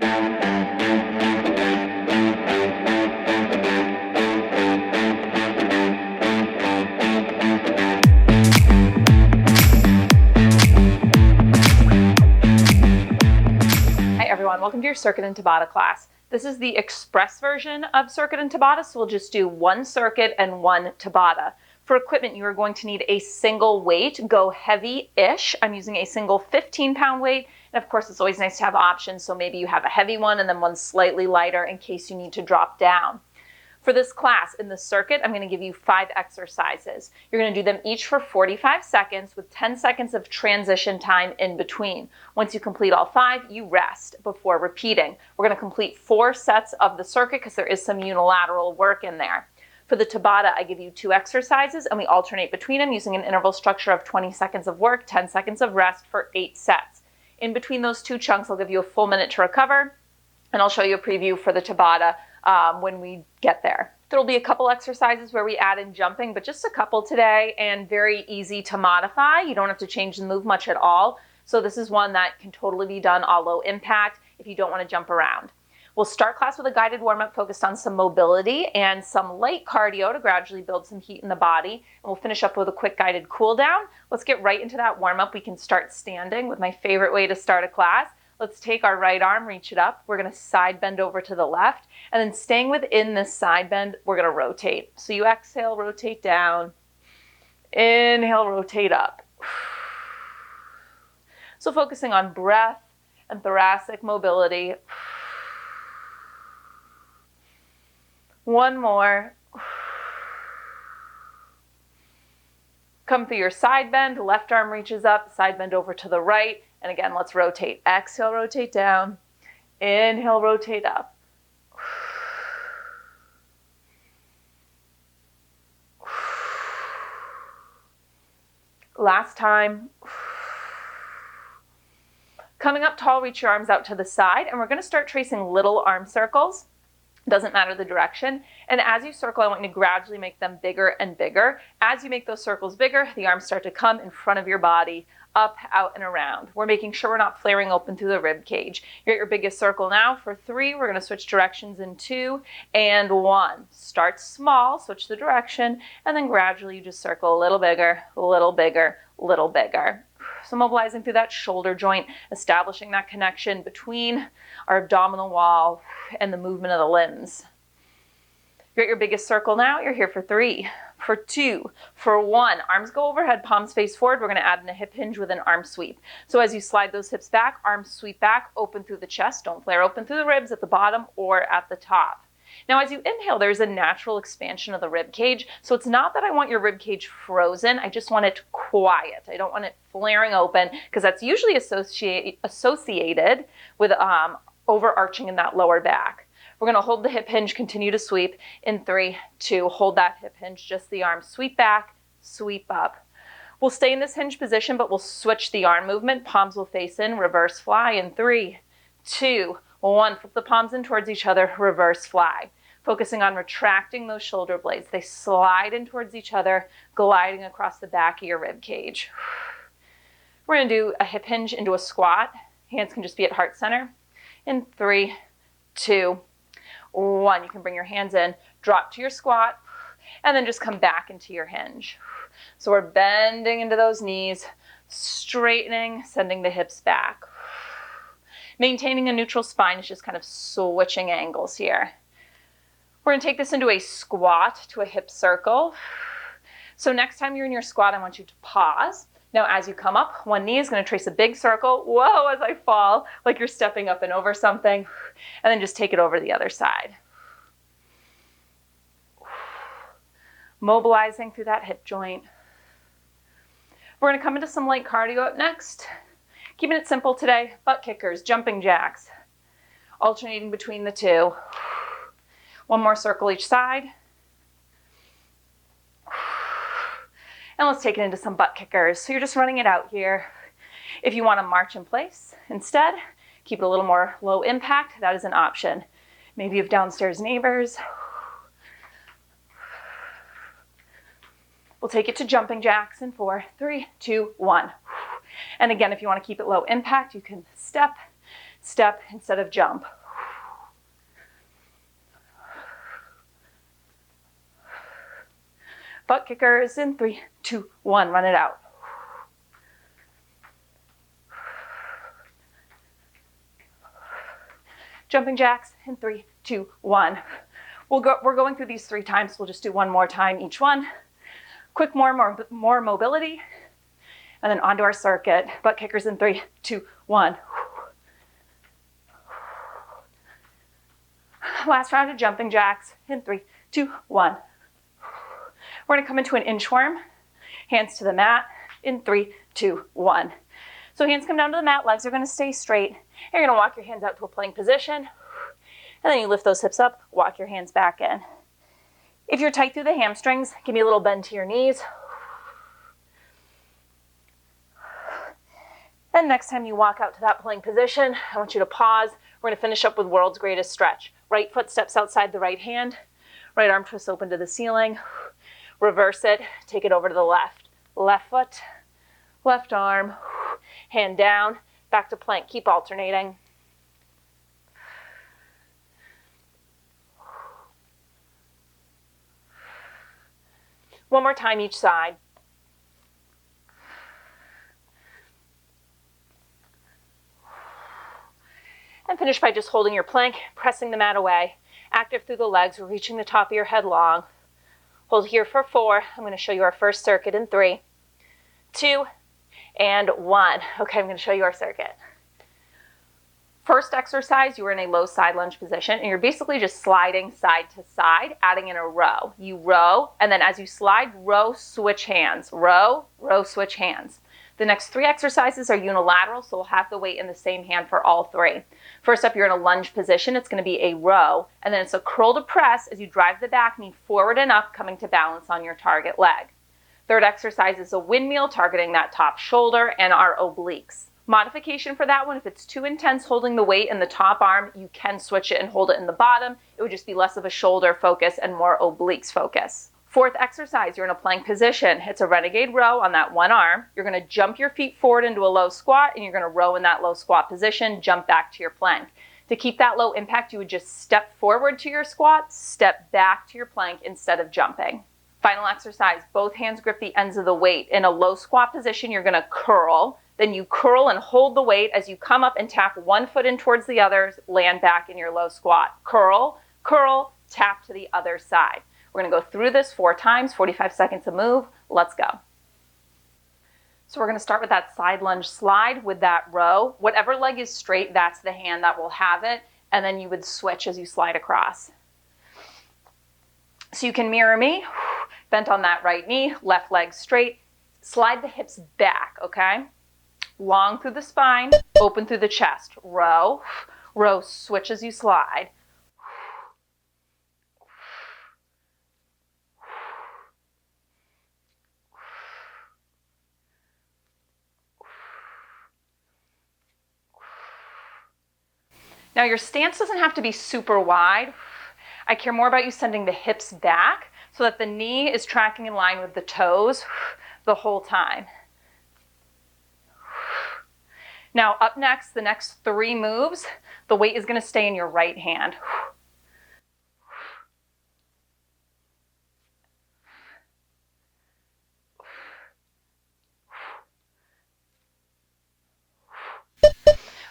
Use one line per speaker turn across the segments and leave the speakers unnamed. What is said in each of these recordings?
Welcome to your Circuit and Tabata class. This is the express version of Circuit and Tabata, so we'll just do one circuit and one Tabata. For equipment, you are going to need a single weight, go heavy-ish. I'm using a single 15-pound weight, and of course it's always nice to have options, so maybe you have a heavy one and then one slightly lighter in case you need to drop down. For this class, in the circuit, I'm going to give you 5 exercises. You're going to do them each for 45 seconds with 10 seconds of transition time in between. Once you complete all 5, you rest before repeating. We're going to complete 4 sets of the circuit because there is some unilateral work in there. For the Tabata, I give you 2 exercises and we alternate between them using an interval structure of 20 seconds of work, 10 seconds of rest for 8 sets. In between those 2 chunks, I'll give you a full minute to recover, and I'll show you a preview for the Tabata when we get there. There'll be a couple exercises where we add in jumping, but just a couple today, and very easy to modify. You don't have to change the move much at all. So this is one that can totally be done all low impact if you don't want to jump around. We'll start class with a guided warm-up focused on some mobility and some light cardio to gradually build some heat in the body. And we'll finish up with a quick guided cool down. Let's get right into that warm-up. We can start standing with my favorite way to start a class. Let's take our right arm, reach it up. We're going to side bend over to the left, and then staying within this side bend, we're going to rotate. So you exhale, rotate down. Inhale, rotate up. So focusing on breath and thoracic mobility. One more. Come through your side bend, left arm reaches up, side bend over to the right. And again, let's rotate. Exhale, rotate down. Inhale, rotate up. Last time. Coming up tall, reach your arms out to the side, and we're going to start tracing little arm circles. Doesn't matter the direction. And as you circle, I want you to gradually make them bigger and bigger. As you make those circles bigger, the arms start to come in front of your body, up, out, and around. We're making sure we're not flaring open through the rib cage. You're at your biggest circle now. For 3, we're going to switch directions in 2 and 1. Start small, switch the direction, and then gradually you just circle a little bigger, little bigger, little bigger. So mobilizing through that shoulder joint, establishing that connection between our abdominal wall and the movement of the limbs. You're at your biggest circle now. You're here for 3, for 2, for 1. Arms go overhead, palms face forward. We're going to add in a hip hinge with an arm sweep. So as you slide those hips back, arms sweep back, open through the chest. Don't flare open through the ribs at the bottom or at the top. Now, as you inhale, there's a natural expansion of the rib cage. So it's not that I want your rib cage frozen. I just want it quiet. I don't want it flaring open because that's usually associated with overarching in that lower back. We're going to hold the hip hinge, continue to sweep in 3, 2, hold that hip hinge, just the arms. Sweep back, sweep up. We'll stay in this hinge position, but we'll switch the arm movement. Palms will face in, reverse fly in 3, 2, 1. Flip the palms in towards each other, reverse fly. Focusing on retracting those shoulder blades. They slide in towards each other, gliding across the back of your rib cage. We're going to do a hip hinge into a squat. Hands can just be at heart center. In 3, 2, 1. You can bring your hands in, drop to your squat, and then just come back into your hinge. So we're bending into those knees, straightening, sending the hips back. Maintaining a neutral spine is just kind of switching angles here. We're going to take this into a squat to a hip circle. So next time you're in your squat, I want you to pause. Now as you come up, one knee is going to trace a big circle. Whoa, as I fall, like you're stepping up and over something. And then just take it over to the other side. Mobilizing through that hip joint. We're going to come into some light cardio up next. Keeping it simple today. Butt kickers, jumping jacks. Alternating between the 2. One more circle each side. And let's take it into some butt kickers. So you're just running it out here. If you want to march in place instead, keep it a little more low impact, that is an option. Maybe you have downstairs neighbors. We'll take it to jumping jacks in 4, 3, 2, 1. And again, if you want to keep it low impact, you can step, step instead of jump. Butt kickers in 3, 2, 1, run it out. Jumping jacks in 3, 2, 1. We're going through these 3 times. We'll just do one more time each one. Quick, more mobility. And then onto our circuit. Butt kickers in 3, 2, 1. Last round of jumping jacks in 3, 2, 1. We're going to come into an inchworm. Hands to the mat in 3, 2, 1. So hands come down to the mat, legs are going to stay straight. You're going to walk your hands out to a plank position. And then you lift those hips up, walk your hands back in. If you're tight through the hamstrings, give me a little bend to your knees. And next time you walk out to that plank position, I want you to pause. We're going to finish up with world's greatest stretch. Right foot steps outside the right hand. Right arm twists open to the ceiling. Reverse it, take it over to the left. Left foot, left arm, hand down, back to plank. Keep alternating. One more time each side. And finish by just holding your plank, pressing the mat away. Active through the legs, reaching the top of your head long. Hold here for 4. I'm going to show you our first circuit in 3, 2, and 1. Okay, I'm going to show you our circuit. First exercise, you are in a low side lunge position, and you're basically just sliding side to side, adding in a row. You row, and then as you slide, row, switch hands. Row, row, switch hands. The next 3 exercises are unilateral, so we'll have the weight in the same hand for all 3. First up, you're in a lunge position. It's going to be a row, and then it's a curl to press as you drive the back knee forward and up, coming to balance on your target leg. Third exercise is a windmill, targeting that top shoulder and our obliques. Modification for that one, if it's too intense holding the weight in the top arm, you can switch it and hold it in the bottom. It would just be less of a shoulder focus and more obliques focus. Fourth exercise, you're in a plank position. It's a renegade row on that one arm. You're going to jump your feet forward into a low squat, and you're going to row in that low squat position, jump back to your plank. To keep that low impact, you would just step forward to your squat, step back to your plank instead of jumping. Final exercise, both hands grip the ends of the weight. In a low squat position, you're going to curl. Then you curl and hold the weight as you come up and tap one foot in towards the other, land back in your low squat. Curl, curl, tap to the other side. We're going to go through this 4 times, 45 seconds to move. Let's go. So we're going to start with that side lunge slide with that row. Whatever leg is straight, that's the hand that will have it. And then you would switch as you slide across. So you can mirror me, bent on that right knee, left leg straight. Slide the hips back, okay? Long through the spine, open through the chest. Row, row, switch as you slide. Now your stance doesn't have to be super wide. I care more about you sending the hips back so that the knee is tracking in line with the toes the whole time. Now up next, the next 3 moves, the weight is going to stay in your right hand.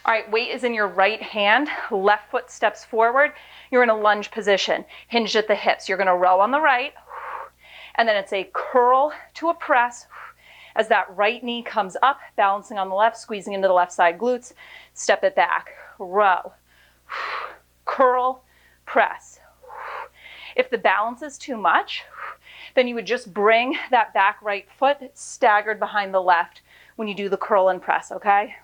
All right, weight is in your right hand, left foot steps forward. You're in a lunge position, hinged at the hips. You're going to row on the right, and then it's a curl to a press as that right knee comes up, balancing on the left, squeezing into the left side glutes. Step it back, row, curl, press. If the balance is too much, then you would just bring that back right foot staggered behind the left when you do the curl and press, okay?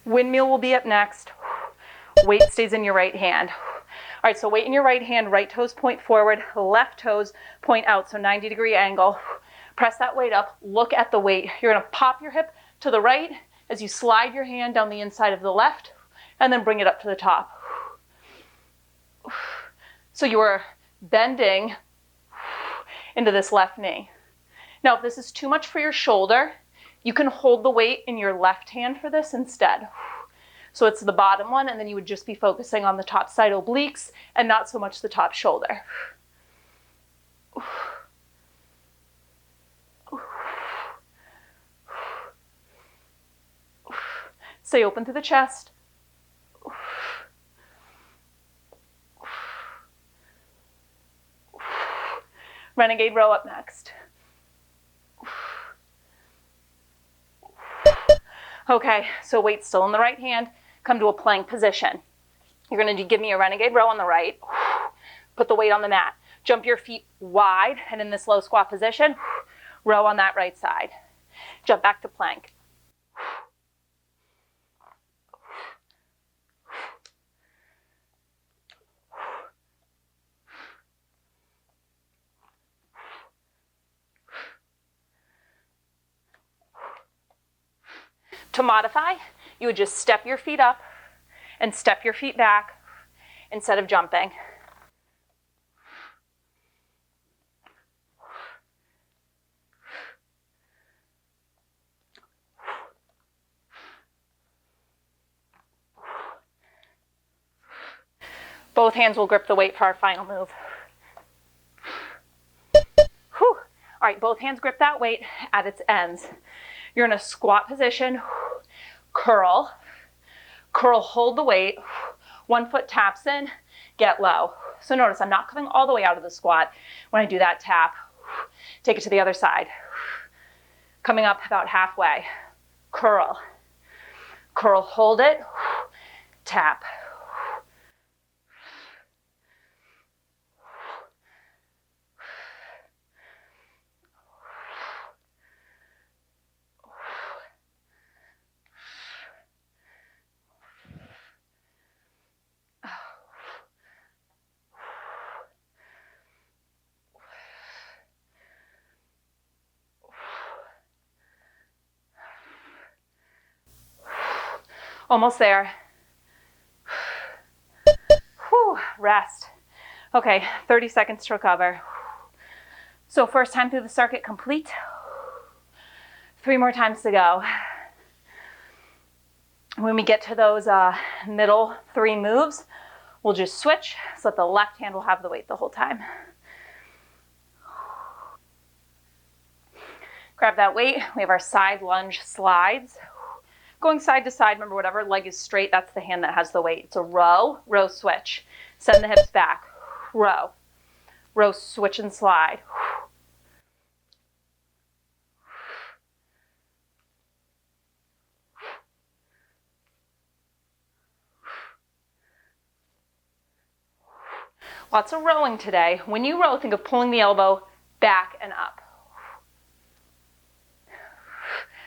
Windmill will be up next. Weight stays in your right hand. All right, so weight in your right hand, right toes point forward, left toes point out, so 90-degree angle. Press that weight up, look at the weight. You're gonna pop your hip to the right as you slide your hand down the inside of the left, and then bring it up to the top. So you are bending into this left knee. Now, if this is too much for your shoulder, you can hold the weight in your left hand for this instead. So it's the bottom one, and then you would just be focusing on the top side obliques and not so much the top shoulder. Stay open through the chest. Renegade row up next. Okay, so weight still in the right hand. Come to a plank position. You're going to give me a renegade row on the right. Put the weight on the mat. Jump your feet wide, and in this low squat position, row on that right side. Jump back to plank. To modify, you would just step your feet up and step your feet back instead of jumping. Both hands will grip the weight for our final move. Whew. All right, both hands grip that weight at its ends. You're in a squat position, curl, hold the weight, one foot taps in, get low. So notice I'm not coming all the way out of the squat when I do that tap. Take it to the other side. Coming up about halfway, curl, hold it, tap. Almost there. Whew, rest. Okay, 30 seconds to recover. So first time through the circuit complete. 3 more times to go. When we get to those middle 3 moves, we'll just switch so that the left hand will have the weight the whole time. Grab that weight. We have our side lunge slides. Going side to side, remember whatever leg is straight, that's the hand that has the weight. It's a row, switch. Send the hips back, row, switch and slide. Lots of rowing today. When you row, think of pulling the elbow back and up,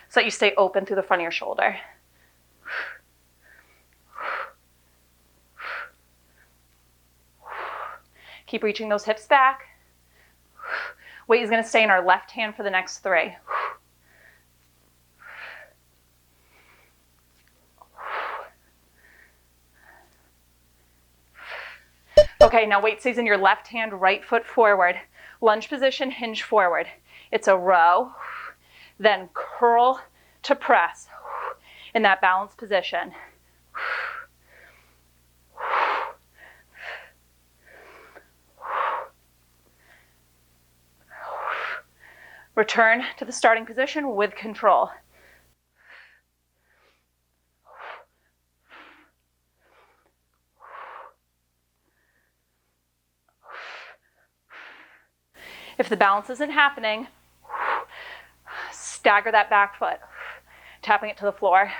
so that you stay open through the front of your shoulder. Keep reaching those hips back. Weight is going to stay in our left hand for the next 3. Okay, now weight stays in your left hand, right foot forward. Lunge position, hinge forward. It's a row, then curl to press in that balanced position. Return to the starting position with control. If the balance isn't happening, stagger that back foot, tapping it to the floor.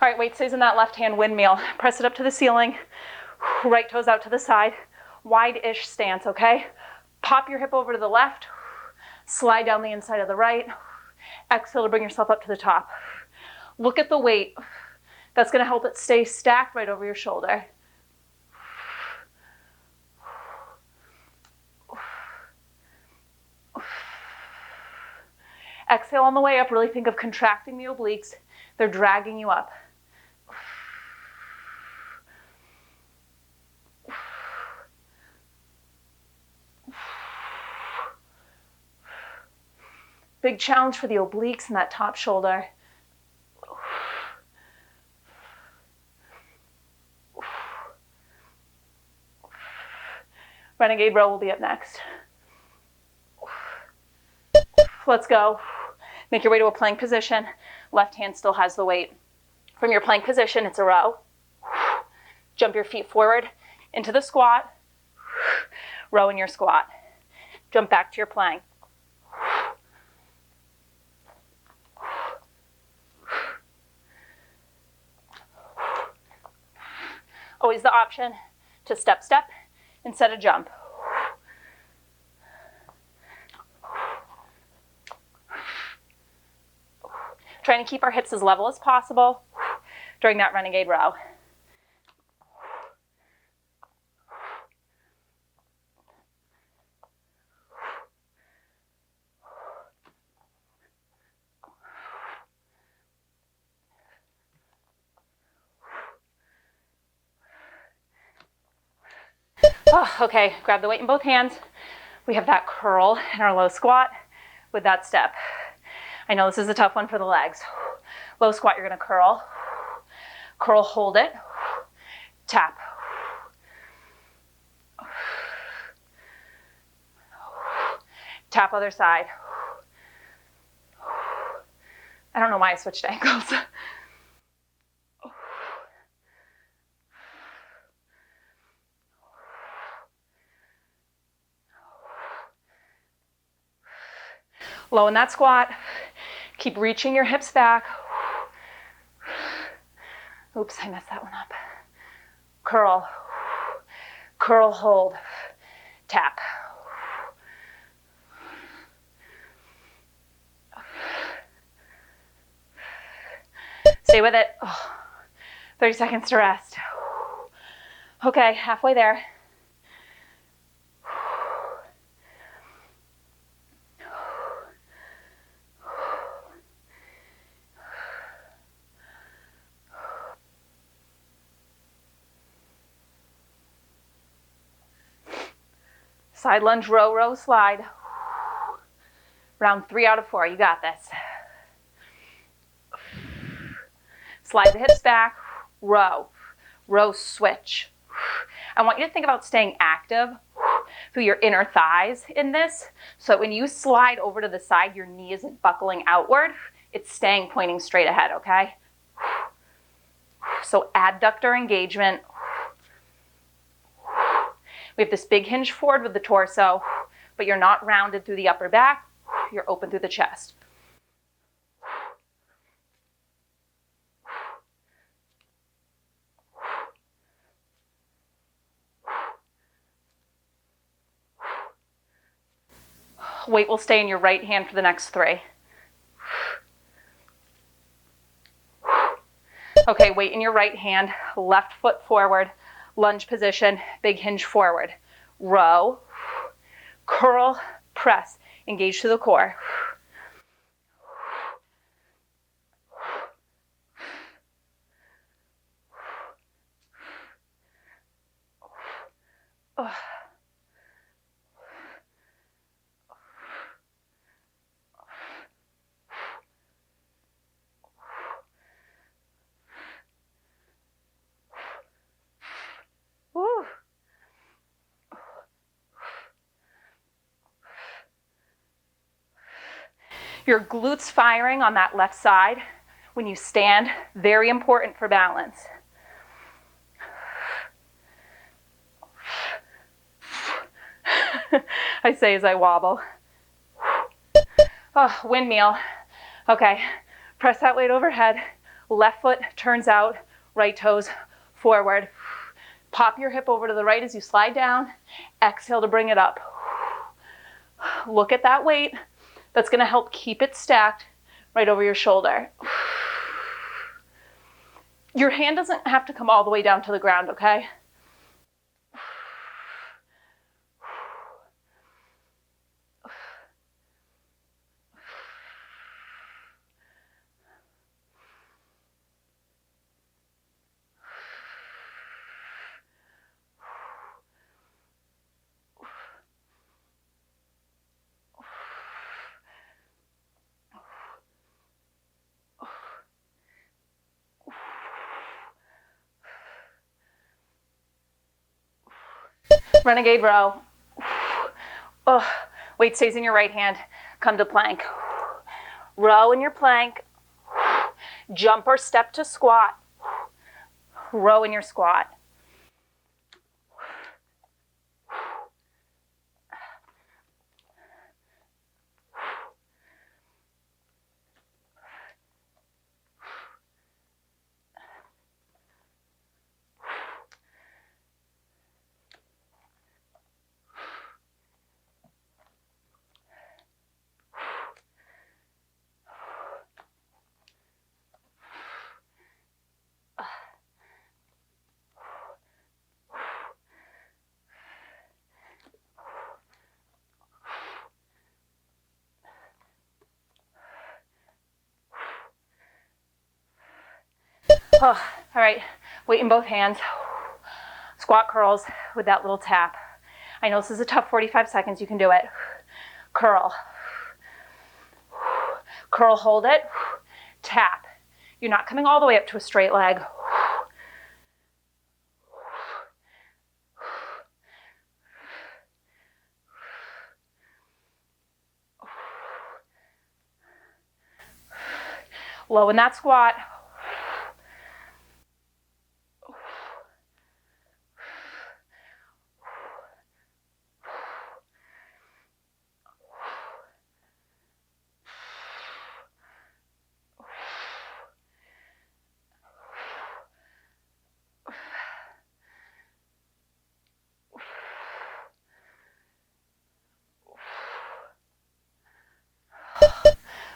All right, weight stays in that left hand windmill. Press it up to the ceiling, right toes out to the side, wide-ish stance, okay? Pop your hip over to the left, Slide down the inside of the right. Exhale to bring yourself up to the top. Look at the weight. That's going to help it stay stacked right over your shoulder. Exhale on the way up. Really think of contracting the obliques. They're dragging you up. Big challenge for the obliques and that top shoulder. Renegade row will be up next. Let's go. Make your way to a plank position. Left hand still has the weight. From your plank position, it's a row. Jump your feet forward into the squat. Row in your squat. Jump back to your plank. Always the option to step, step instead of jump. Trying to keep our hips as level as possible during that renegade row. Oh, okay, grab the weight in both hands. We have that curl in our low squat with that step. I know this is a tough one for the legs. Low squat, you're gonna curl. Curl, hold it. Tap. Tap other side. I don't know why I switched ankles. Low in that squat. Keep reaching your hips back. Oops, I messed that one up. Curl. Curl, hold. Tap. Stay with it. 30 seconds to rest. Okay, halfway there. Side lunge, row, row, slide. Round 3 out of 4, you got this. Slide the hips back, row, row, switch. I want you to think about staying active through your inner thighs in this, so that when you slide over to the side, your knee isn't buckling outward, it's staying pointing straight ahead, okay? So adductor engagement. We have this big hinge forward with the torso, but you're not rounded through the upper back, you're open through the chest. Weight will stay in your right hand for the next 3. Okay, weight in your right hand, left foot forward, lunge position, big hinge forward. Row, curl, press, engage to the core. Your glutes firing on that left side when you stand, very important for balance. I say as I wobble. Oh, windmill. Okay, press that weight overhead. Left foot turns out, right toes forward. Pop your hip over to the right as you slide down. Exhale to bring it up. Look at that weight. That's going to help keep it stacked right over your shoulder. Your hand doesn't have to come all the way down to the ground, okay? Renegade row. Oh, weight stays in your right hand. Come to plank. Row in your plank. Jump or step to squat. Row in your squat. Oh, all right, weight in both hands. Squat curls with that little tap. I know this is a tough 45 seconds. You can do it. Curl. Curl, hold it. Tap. You're not coming all the way up to a straight leg. Low in that squat.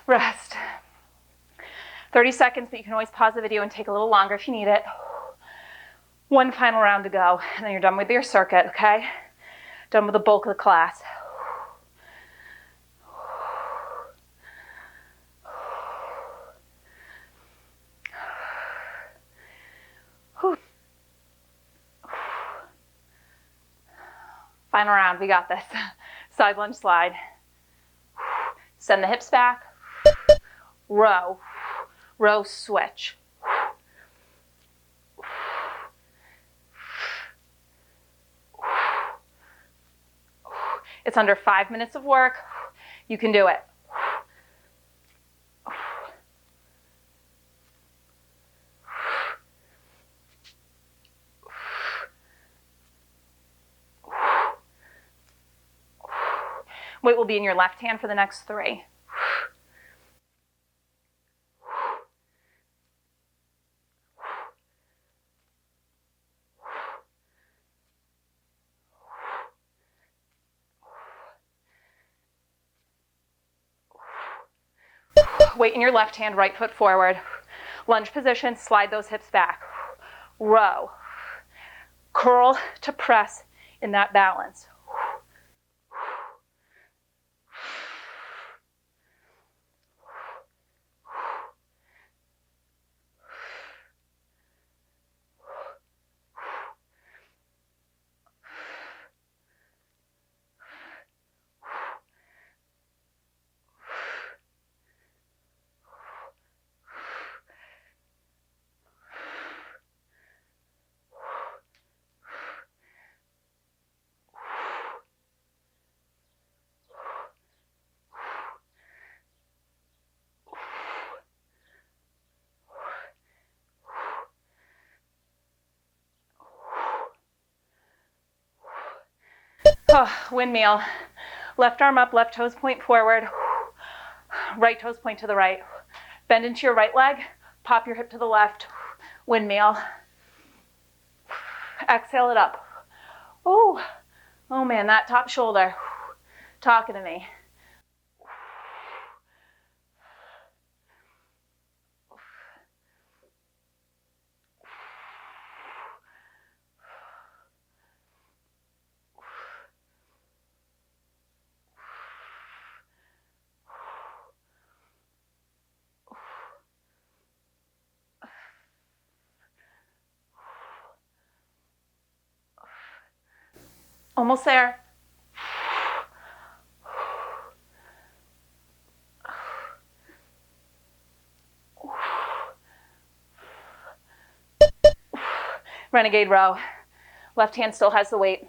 Rest. 30 seconds, but you can always pause the video and take a little longer if you need it. One final round to go, and then you're done with your circuit, okay? Done with the bulk of the class. Final round, we got this. Side lunge slide. Send the hips back. Row. Row, switch. It's under 5 minutes of work. You can do it. Weight will be in your left hand for the next 3. Weight in your left hand, right foot forward. Lunge position, slide those hips back. Row. Curl to press in that balance. Oh, windmill. Left arm up, left toes point forward. Right toes point to the right. Bend into your right leg. Pop your hip to the left. Windmill. Exhale it up. Oh man, that top shoulder. Talking to me. Almost there. Renegade row. Left hand still has the weight.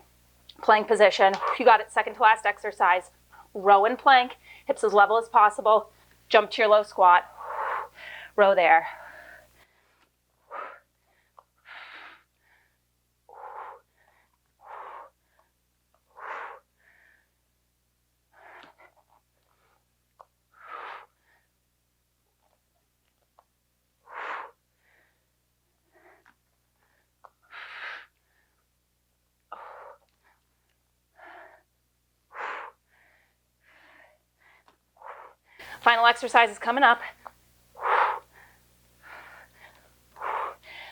Plank position. You got it. Second to last exercise. Row and plank. Hips as level as possible. Jump to your low squat. Row there. Final exercise is coming up.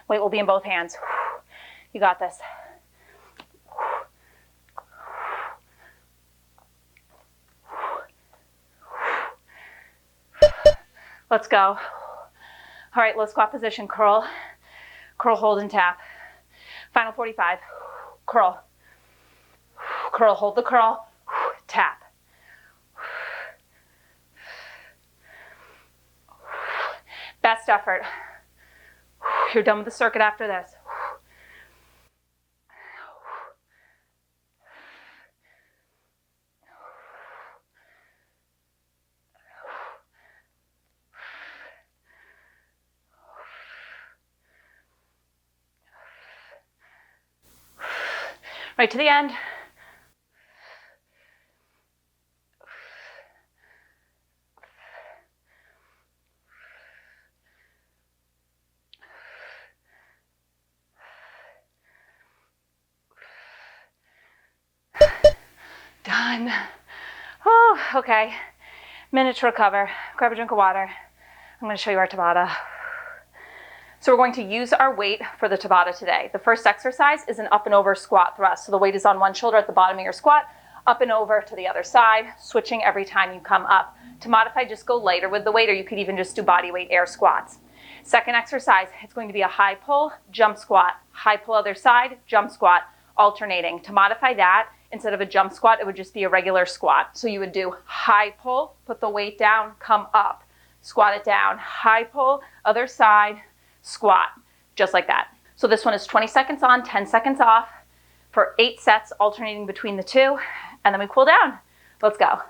Weight will be in both hands. You got this. Let's go. All right, low squat position, curl. Curl, hold, and tap. Final 45. Curl. Curl, hold the curl. Tap. Best effort. You're done with the circuit after this. Right to the end. Done. Oh, okay. Minute to recover. Grab a drink of water. I'm going to show you our Tabata. So we're going to use our weight for the Tabata today. The first exercise is an up and over squat thrust. So the weight is on one shoulder at the bottom of your squat, up and over to the other side, switching every time you come up. To modify, just go lighter with the weight, or you could even just do body weight air squats. Second exercise, it's going to be a high pull, jump squat, high pull other side, jump squat, alternating. To modify that, instead of a jump squat, it would just be a regular squat. So you would do high pull, put the weight down, come up, squat it down, high pull, other side, squat, just like that. So this one is 20 seconds on, 10 seconds off for 8 sets, alternating between the two, and then we cool down. Let's go.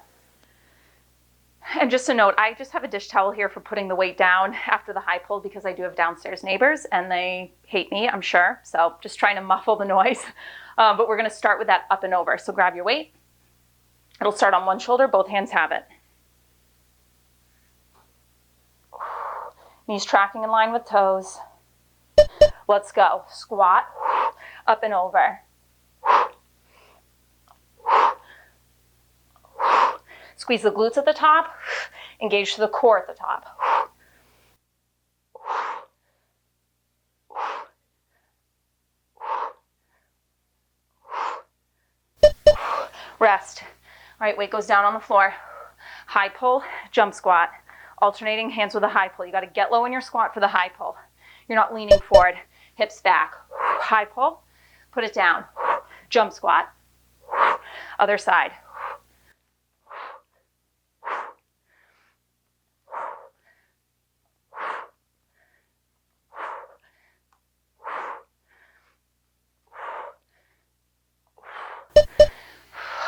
And just a note, I just have a dish towel here for putting the weight down after the high pull because I do have downstairs neighbors and they hate me, I'm sure. So just trying to muffle the noise. But we're going to start with that up and over. So grab your weight. It'll start on one shoulder, both hands have it. Knees tracking in line with toes. Let's go. Squat, up and over. Squeeze the glutes at the top, engage to the core at the top. Rest. All right, weight goes down on the floor. High pull, jump squat. Alternating hands with a high pull. You got to get low in your squat for the high pull. You're not leaning forward, hips back. High pull, put it down. Jump squat. Other side.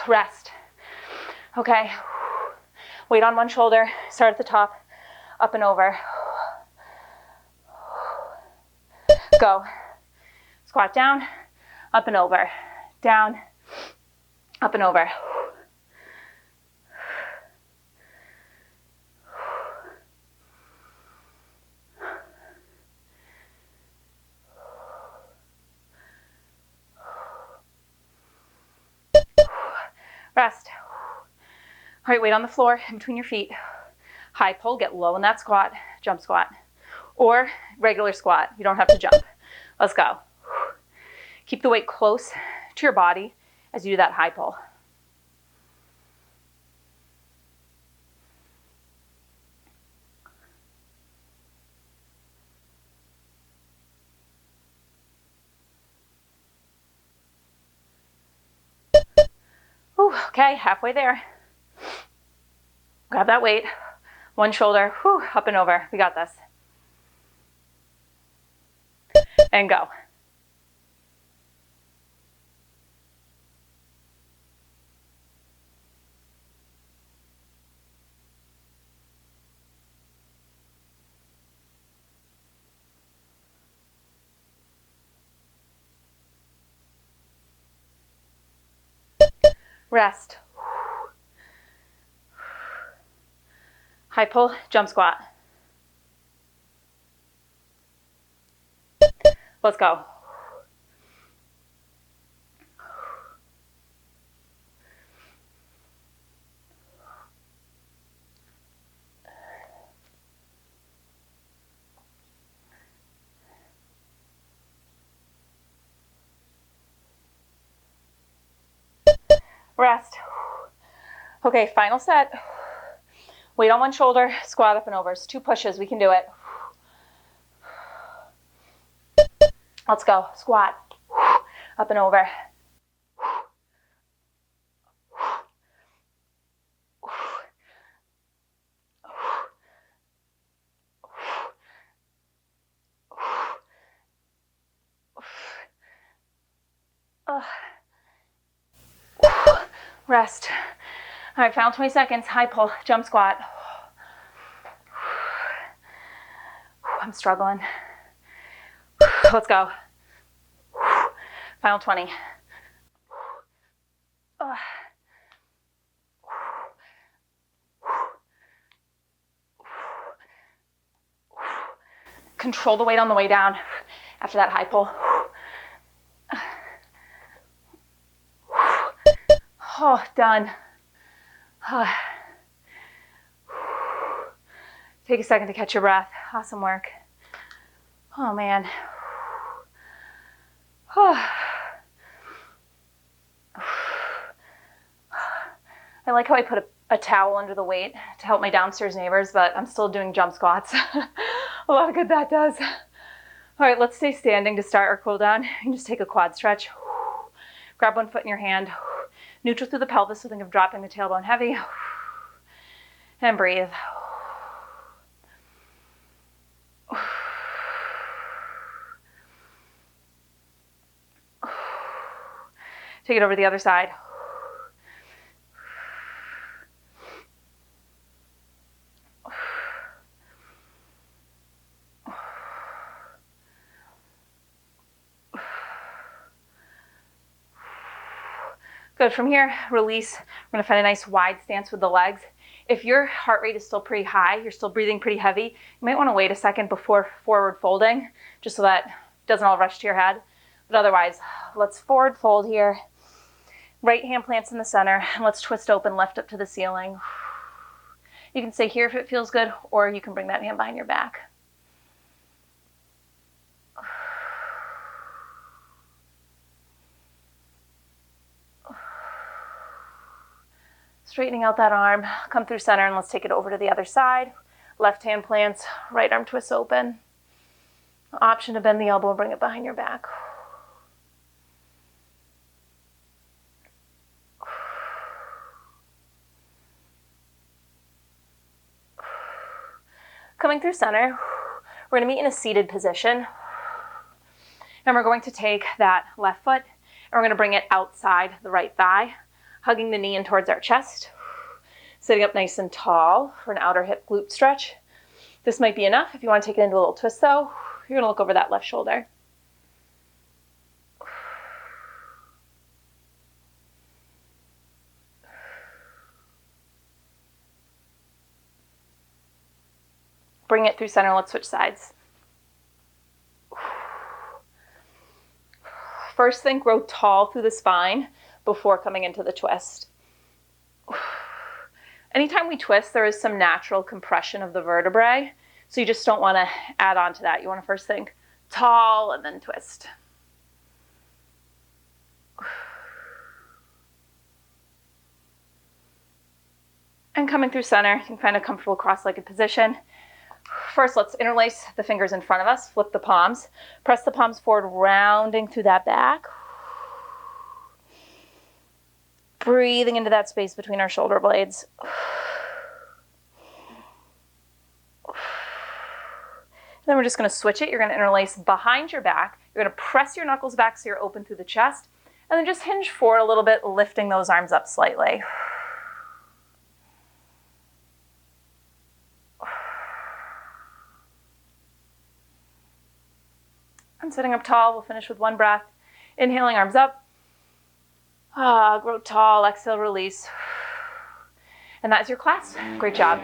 Rest. Okay. Weight on one shoulder. Start at the top. Up and over. Go. Squat down. Up and over. Down. Up and over. Rest. All right, weight on the floor in between your feet. High pull, get low in that squat, jump squat. Or regular squat, you don't have to jump. Let's go. Keep the weight close to your body as you do that high pull. Whew, okay, halfway there. Grab that weight. One shoulder, whew, up and over. We got this. And go. Rest. High pull, jump squat. Let's go. Rest. Okay, final set. Weight on one shoulder, squat up and overs. 2 pushes, we can do it. Let's go. Squat. Up and over. Rest. All right, final 20 seconds. High pull, jump squat. I'm struggling. Let's go. Final 20. Control the weight on the way down after that high pull. Oh, done. Take a second to catch your breath. Awesome work. Oh, man. I like how I put a towel under the weight to help my downstairs neighbors, but I'm still doing jump squats. A lot of good that does. All right, let's stay standing to start our cool down. You can just take a quad stretch. Grab one foot in your hand. Neutral through the pelvis, so think of dropping the tailbone heavy. And breathe. Take it over to the other side. Good. From here, release. We're going to find a nice wide stance with the legs. If your heart rate is still pretty high, you're still breathing pretty heavy, you might want to wait a second before forward folding, just so that it doesn't all rush to your head. But otherwise, let's forward fold here. Right hand plants in the center, and let's twist open, lift up to the ceiling. You can stay here if it feels good, or you can bring that hand behind your back. Straightening out that arm, come through center, and let's take it over to the other side. Left hand plants, right arm twists open. Option to bend the elbow and bring it behind your back. Coming through center, we're going to meet in a seated position. And we're going to take that left foot, and we're going to bring it outside the right thigh, hugging the knee in towards our chest. Sitting up nice and tall for an outer hip glute stretch. This might be enough. If you want to take it into a little twist though, you're going to look over that left shoulder. Bring it through center. Let's switch sides. First, think grow tall through the spine before coming into the twist. Anytime we twist, there is some natural compression of the vertebrae, so you just don't want to add on to that. You want to first think tall and then twist. And coming through center, you can find a comfortable cross-legged position. First, let's interlace the fingers in front of us, flip the palms, press the palms forward, rounding through that back. Breathing into that space between our shoulder blades. Then we're just going to switch it. You're going to interlace behind your back. You're going to press your knuckles back so you're open through the chest. And then just hinge forward a little bit, lifting those arms up slightly. And sitting up tall, we'll finish with one breath. Inhaling, arms up. Grow tall, exhale, release. And that's your class. Great job.